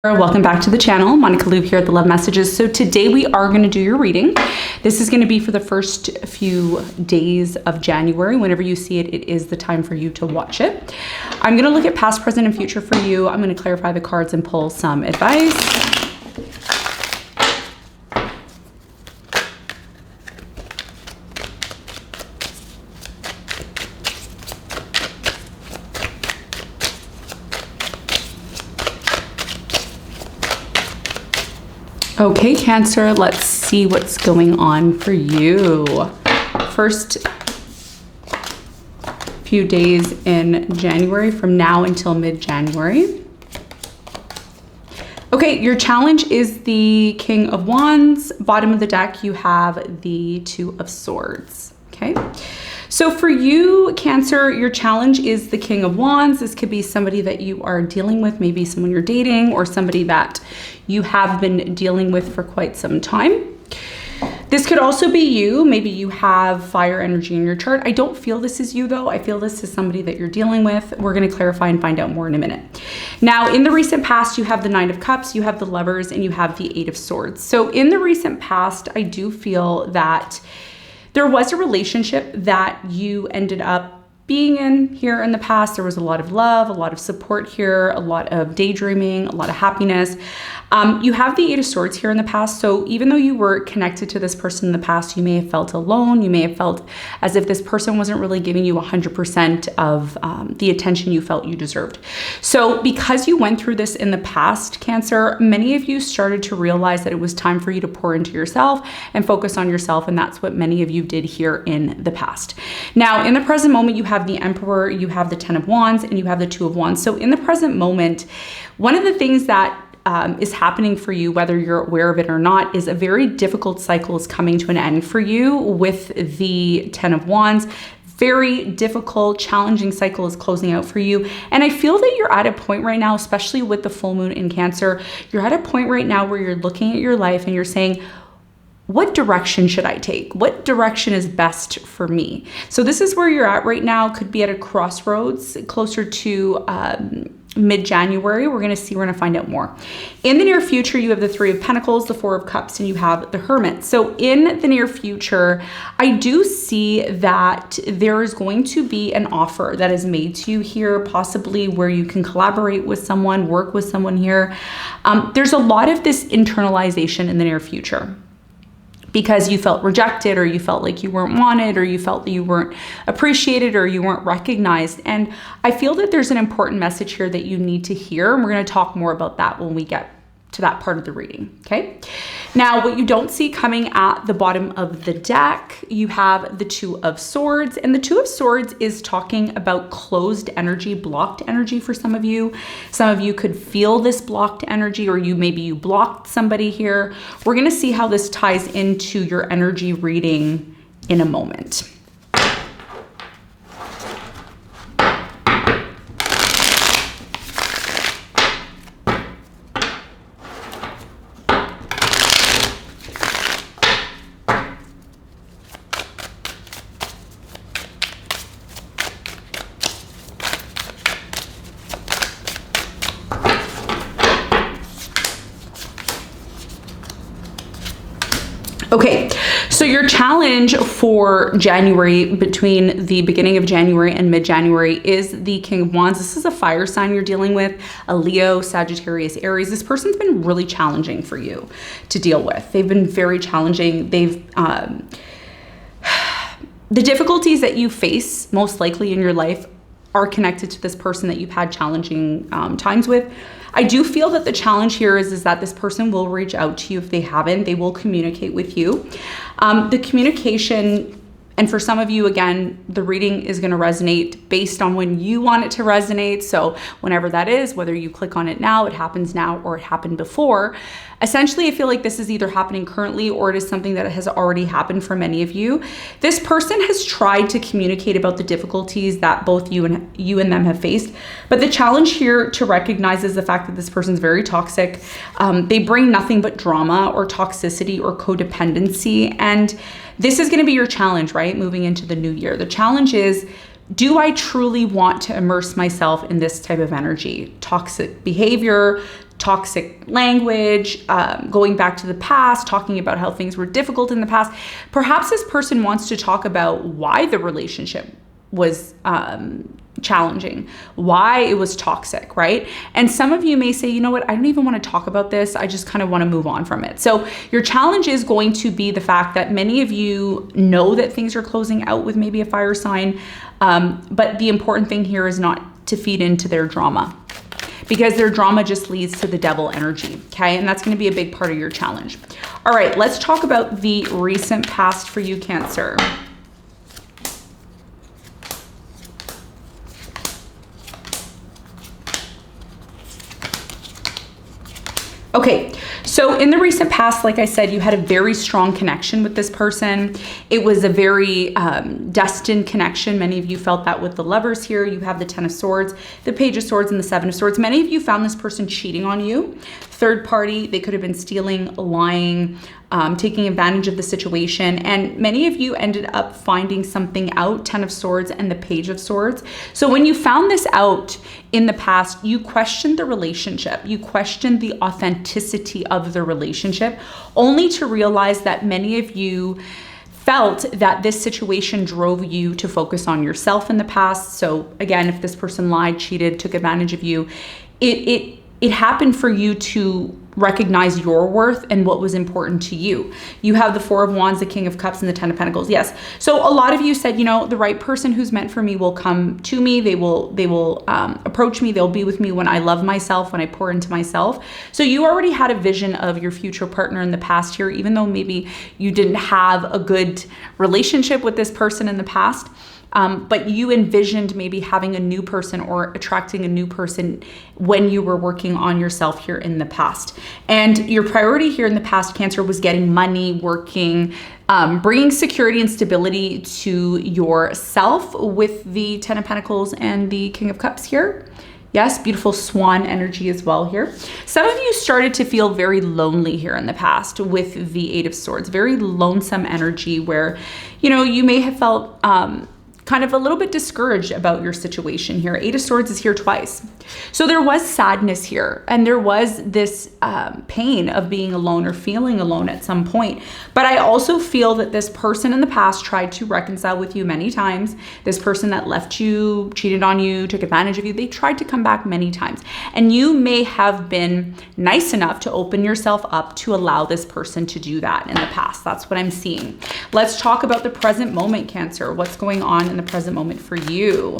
Welcome back to the channel. Monica Loop here at the Love Messages. So today we are going to do your reading. This is going to be for the first few days of January. Whenever you see it, it is the time for you to watch it. I'm going to look at past, present, and future for you. I'm going to clarify the cards and pull some advice. Okay, Cancer, let's see what's going on for you. First few days in January, from now until mid-January. Okay, your challenge is the King of Wands. Bottom of the deck, you have the Two of Swords, okay? So for you, Cancer, your challenge is the King of Wands. This could be somebody that you are dealing with, maybe someone you're dating or somebody that you have been dealing with for quite some time. This could also be you. Maybe you have fire energy in your chart. I don't feel this is you though. I feel this is somebody that you're dealing with. We're going to clarify and find out more in a minute. Now, in the recent past, you have the Nine of Cups, you have the Lovers, and you have the Eight of Swords. So in the recent past, I do feel that there was a relationship that you ended up being in here in the past. There was a lot of love, a lot of support here, a lot of daydreaming, a lot of happiness. You have the Eight of Swords here in the past. So even though you were connected to this person in the past, you may have felt alone. You may have felt as if this person wasn't really giving you 100% of the attention you felt you deserved. So because you went through this in the past, Cancer, many of you started to realize that it was time for you to pour into yourself and focus on yourself. And that's what many of you did here in the past. Now, in the present moment, you have the Emperor, you have the Ten of Wands, and you have the Two of Wands. So in the present moment, one of the things that is happening for you, whether you're aware of it or not, is a very difficult cycle is coming to an end for you with the Ten of Wands. Very difficult, challenging cycle is closing out for you. And I feel that you're at a point right now, especially with the full moon in Cancer, you're at a point right now where you're looking at your life and you're saying, what direction should I take? What direction is best for me? So this is where you're at right now. Could be at a crossroads closer to mid-January. We're going to find out more. In the near future, you have the Three of Pentacles, the Four of Cups, and you have the Hermit. So in the near future, I do see that there is going to be an offer that is made to you here, possibly where you can collaborate with someone, work with someone here. There's a lot of this internalization in the near future, because you felt rejected, or you felt like you weren't wanted, or you felt that you weren't appreciated, or you weren't recognized. And I feel that there's an important message here that you need to hear. And we're going to talk more about that when we get to that part of the reading. Okay. Now, what you don't see coming at the bottom of the deck, you have the Two of Swords, and the Two of Swords is talking about closed energy, blocked energy for some of you. Some of you could feel this blocked energy, or maybe you blocked somebody here. We're going to see how this ties into your energy reading in a moment. Okay, so your challenge for January, between the beginning of January and mid-January, is the King of Wands. This is a fire sign you're dealing with, a Leo, Sagittarius, Aries. This person's been really challenging for you to deal with. They've been very challenging. The difficulties that you face most likely in your life are connected to this person that you've had challenging times with. I do feel that the challenge here is that this person will reach out to you. If they haven't, they will communicate with you. The communication, and for some of you, again, the reading is going to resonate based on when you want it to resonate. So whenever that is, whether you click on it now, it happens now, or it happened before. Essentially, I feel like this is either happening currently, or it is something that has already happened for many of you. This person has tried to communicate about the difficulties that both you and them have faced. But the challenge here to recognize is the fact that this person's very toxic. They bring nothing but drama or toxicity or codependency. And this is going to be your challenge, right? Moving into the new year. The challenge is, do I truly want to immerse myself in this type of energy? Toxic behavior, toxic language, going back to the past, talking about how things were difficult in the past. Perhaps this person wants to talk about why the relationship was challenging, why it was toxic, right? And some of you may say, you know what, I don't even want to talk about this. I just kind of want to move on from it. So your challenge is going to be the fact that many of you know that things are closing out with maybe a fire sign. But the important thing here is not to feed into their drama, because their drama just leads to the devil energy, okay? And that's going to be a big part of your challenge. All right, let's talk about the recent past for you, Cancer. Okay, so in the recent past, like I said, you had a very strong connection with this person. It was a very destined connection. Many of you felt that with the Lovers here. You have the Ten of Swords, the Page of Swords, and the Seven of Swords. Many of you found this person cheating on you. Third party, they could have been stealing, lying, taking advantage of the situation. And many of you ended up finding something out, Ten of Swords and the Page of Swords. So when you found this out in the past, you questioned the relationship. You questioned the authenticity of the relationship, only to realize that many of you felt that this situation drove you to focus on yourself in the past. So again, if this person lied, cheated, took advantage of you, it happened for you to recognize your worth and what was important to you. You have the Four of Wands, the King of Cups, and the Ten of Pentacles. Yes. So a lot of you said, you know, the right person who's meant for me will come to me. They will approach me. They'll be with me when I love myself, when I pour into myself. So you already had a vision of your future partner in the past here, even though maybe you didn't have a good relationship with this person in the past. But you envisioned maybe having a new person or attracting a new person when you were working on yourself here in the past. And your priority here in the past, Cancer, was getting money, working, bringing security and stability to yourself with the Ten of Pentacles and the King of Cups here. Yes, beautiful swan energy as well here. Some of you started to feel very lonely here in the past with the Eight of Swords, very lonesome energy where, you know, you may have felt kind of a little bit discouraged about your situation here. Eight of Swords is here twice. So there was sadness here, and there was this pain of being alone or feeling alone at some point. But I also feel that this person in the past tried to reconcile with you many times. This person that left you, cheated on you, took advantage of you, they tried to come back many times. And you may have been nice enough to open yourself up to allow this person to do that in the past. That's what I'm seeing. Let's talk about the present moment, Cancer. What's going on in the present moment for you?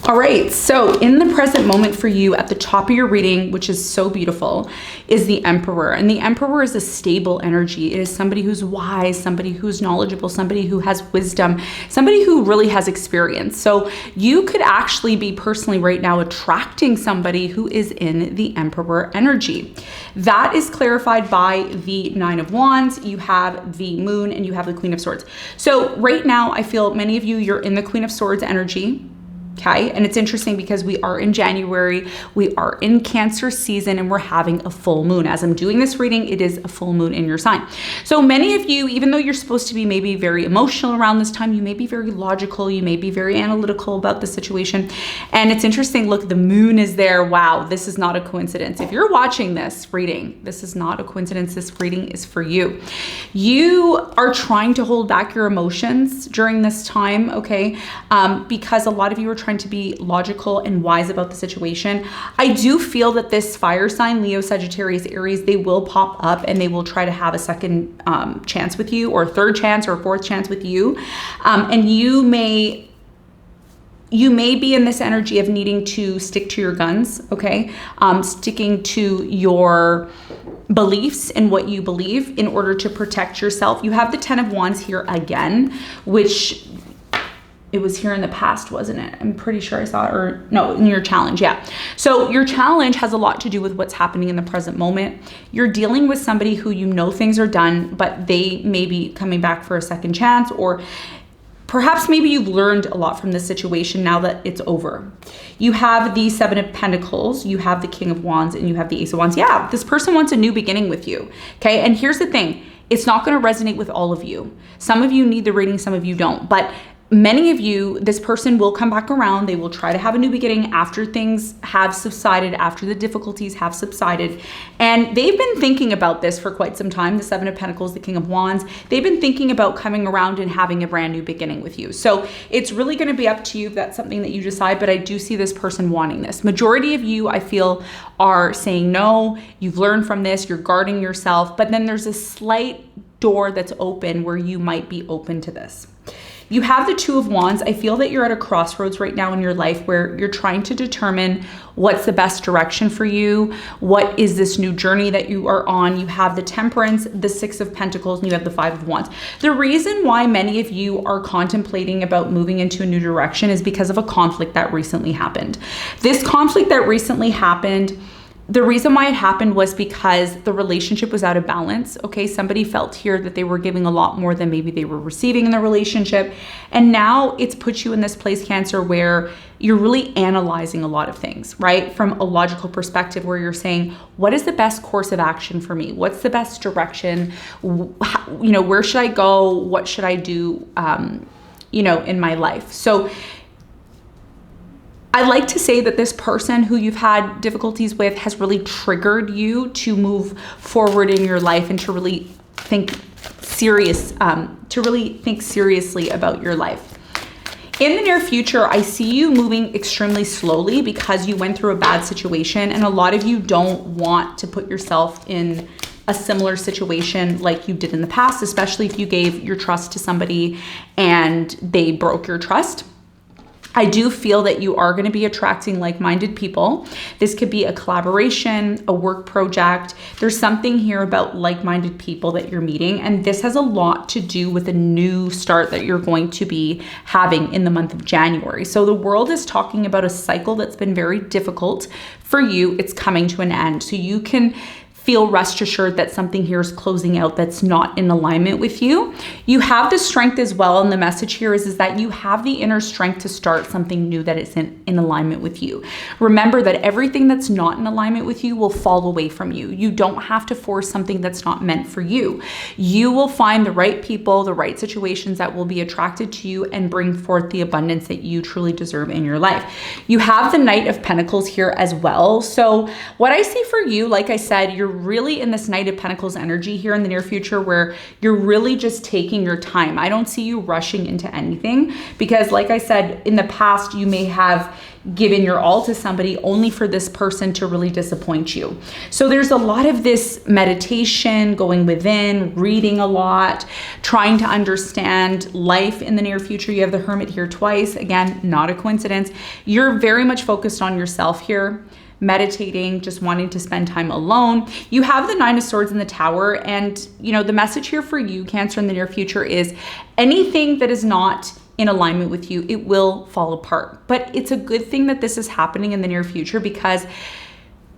All right, so in the present moment for you, at the top of your reading, which is so beautiful, is the Emperor. And the Emperor is a stable energy. It is somebody who's wise, somebody who's knowledgeable, somebody who has wisdom, somebody who really has experience. So you could actually be personally right now attracting somebody who is in the Emperor energy. That is clarified by the Nine of Wands. You have the Moon and you have the Queen of Swords. So right now, I feel many of you, you're in the Queen of Swords energy. Okay, and it's interesting because we are in January, we are in Cancer season, and we're having a full moon. As I'm doing this reading, it is a full moon in your sign. So many of you, even though you're supposed to be maybe very emotional around this time, you may be very logical, you may be very analytical about the situation. And it's interesting, look, the moon is there. Wow, this is not a coincidence. If you're watching this reading, this is not a coincidence. This reading is for you. You are trying to hold back your emotions during this time, okay? Because a lot of you are trying to be logical and wise about the situation. I do feel that this fire sign, Leo, Sagittarius, Aries, they will pop up and they will try to have a second chance with you, or a third chance, or a fourth chance with you. And you may be in this energy of needing to stick to your guns, okay? Sticking to your beliefs and what you believe in order to protect yourself. You have the Ten of Wands here again, which it was here in the past, wasn't it? I'm pretty sure I saw it, or no, in your challenge, yeah. So your challenge has a lot to do with what's happening in the present moment. You're dealing with somebody who you know things are done, but they may be coming back for a second chance, or Perhaps maybe you've learned a lot from this situation now that it's over. You have the Seven of Pentacles, you have the King of Wands, and you have the Ace of Wands. Yeah, this person wants a new beginning with you. Okay, and here's the thing. It's not going to resonate with all of you. Some of you need the reading, some of you don't. But many of you, this person will come back around. They will try to have a new beginning after things have subsided, after the difficulties have subsided. And they've been thinking about this for quite some time. The Seven of Pentacles, the King of Wands, they've been thinking about coming around and having a brand new beginning with you. So it's really going to be up to you if that's something that you decide, but I do see this person wanting this. Majority of you, I feel, are saying no. You've learned from this, you're guarding yourself, but then there's a slight door that's open where you might be open to this. You have the Two of Wands. I feel that you're at a crossroads right now in your life where you're trying to determine what's the best direction for you. What is this new journey that you are on? You have the Temperance, the Six of Pentacles, and you have the Five of Wands. The reason why many of you are contemplating about moving into a new direction is because of a conflict that recently happened. This conflict that recently happened, the reason why it happened was because the relationship was out of balance. Okay, somebody felt here that they were giving a lot more than maybe they were receiving in the relationship. And now it's put you in this place, Cancer, where you're really analyzing a lot of things, right? From a logical perspective, where you're saying, what is the best course of action for me? What's the best direction? Where should I go? What should I do, in my life? So I like to say that this person who you've had difficulties with has really triggered you to move forward in your life and to really think seriously about your life. In the near future, I see you moving extremely slowly because you went through a bad situation, and a lot of you don't want to put yourself in a similar situation like you did in the past, especially if you gave your trust to somebody and they broke your trust. I do feel that you are going to be attracting like-minded people. This could be a collaboration, a work project. There's something here about like-minded people that you're meeting, and this has a lot to do with a new start that you're going to be having in the month of January. So the world is talking about a cycle that's been very difficult for you. It's coming to an end. So you can feel rest assured that something here is closing out that's not in alignment with you. You have the strength as well, and the message here is that you have the inner strength to start something new that is in alignment with you. Remember that everything that's not in alignment with you will fall away from you. You don't have to force something that's not meant for you. You will find the right people, the right situations that will be attracted to you and bring forth the abundance that you truly deserve in your life. You have the Knight of Pentacles here as well. So what I see for you, like I said, you're really in this Knight of Pentacles energy here in the near future where you're really just taking your time. I don't see you rushing into anything because, like I said, in the past, you may have given your all to somebody only for this person to really disappoint you. So there's a lot of this meditation, going within, reading a lot, trying to understand life in the near future. You have the Hermit here twice. Again, not a coincidence. You're very much focused on yourself here, meditating, just wanting to spend time alone. You have the Nine of Swords in the Tower, and the message here for you, Cancer, in the near future is anything that is not in alignment with you, it will fall apart. But it's a good thing that this is happening in the near future because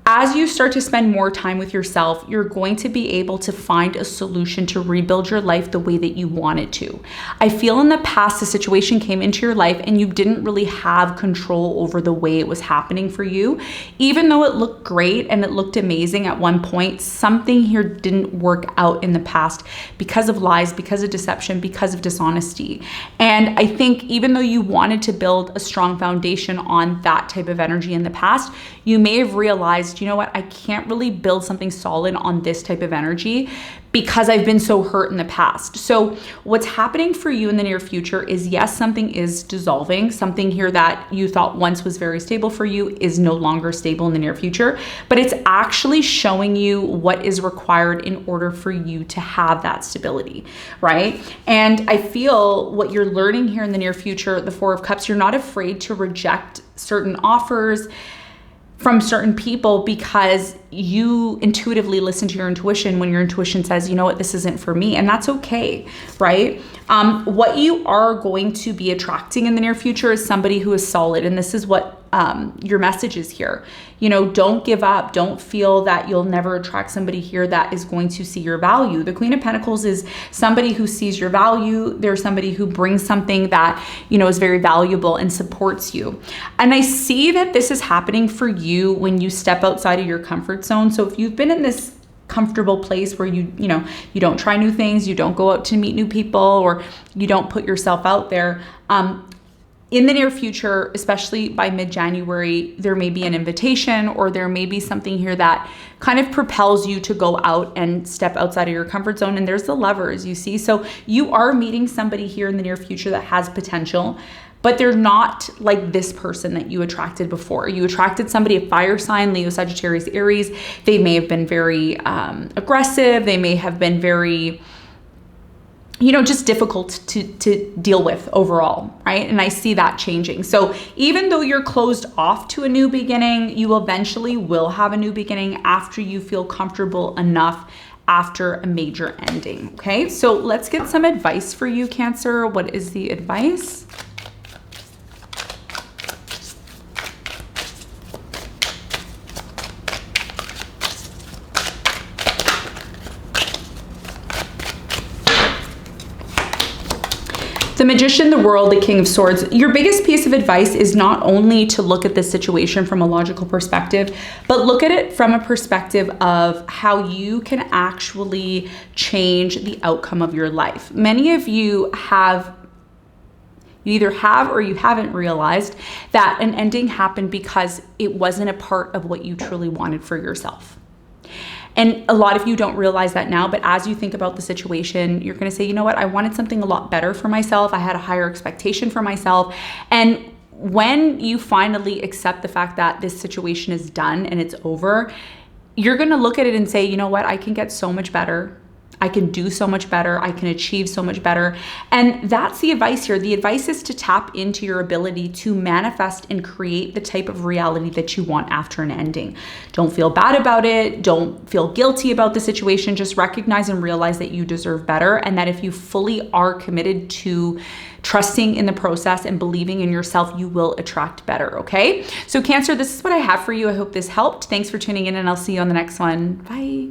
as you start to spend more time with yourself, you're going to be able to find a solution to rebuild your life the way that you want it to. I feel in the past, a situation came into your life and you didn't really have control over the way it was happening for you. Even though it looked great and it looked amazing at one point, something here didn't work out in the past because of lies, because of deception, because of dishonesty. And I think even though you wanted to build a strong foundation on that type of energy in the past, you may have realized, you know what, I can't really build something solid on this type of energy because I've been so hurt in the past. So what's happening for you in the near future is, yes, something is dissolving. Something here that you thought once was very stable for you is no longer stable in the near future, but it's actually showing you what is required in order for you to have that stability, right? And I feel what you're learning here in the near future, the Four of Cups, you're not afraid to reject certain offers from certain people because you intuitively listen to your intuition when your intuition says, you know what, this isn't for me. And that's okay, right? What you are going to be attracting in the near future is somebody who is solid. And this is what your messages here. Don't give up. Don't feel that you'll never attract somebody here that is going to see your value. The Queen of Pentacles is somebody who sees your value. They're somebody who brings something that, is very valuable and supports you. And I see that this is happening for you when you step outside of your comfort zone. So if you've been in this comfortable place where you don't try new things, you don't go out to meet new people, or you don't put yourself out there, in the near future, especially by mid-January, there may be an invitation, or there may be something here that kind of propels you to go out and step outside of your comfort zone. And there's the Lovers, you see. So you are meeting somebody here in the near future that has potential, but they're not like this person that you attracted before. You attracted somebody, a fire sign, Leo, Sagittarius, Aries. They may have been very aggressive. They may have been very, just difficult to deal with overall, right? And I see that changing. So even though you're closed off to a new beginning, you eventually will have a new beginning after you feel comfortable enough after a major ending, okay? So let's get some advice for you, Cancer. What is the advice? The Magician, the World, the King of Swords. Your biggest piece of advice is not only to look at this situation from a logical perspective, but look at it from a perspective of how you can actually change the outcome of your life. Many of you either have or you haven't realized that an ending happened because it wasn't a part of what you truly wanted for yourself. And a lot of you don't realize that now, but as you think about the situation, you're gonna say, you know what, I wanted something a lot better for myself. I had a higher expectation for myself. And when you finally accept the fact that this situation is done and it's over, you're gonna look at it and say, you know what, I can get so much better. I can do so much better. I can achieve so much better. And that's the advice here. The advice is to tap into your ability to manifest and create the type of reality that you want after an ending. Don't feel bad about it. Don't feel guilty about the situation. Just recognize and realize that you deserve better, and that if you fully are committed to trusting in the process and believing in yourself, you will attract better, okay? So Cancer, this is what I have for you. I hope this helped. Thanks for tuning in, and I'll see you on the next one. Bye.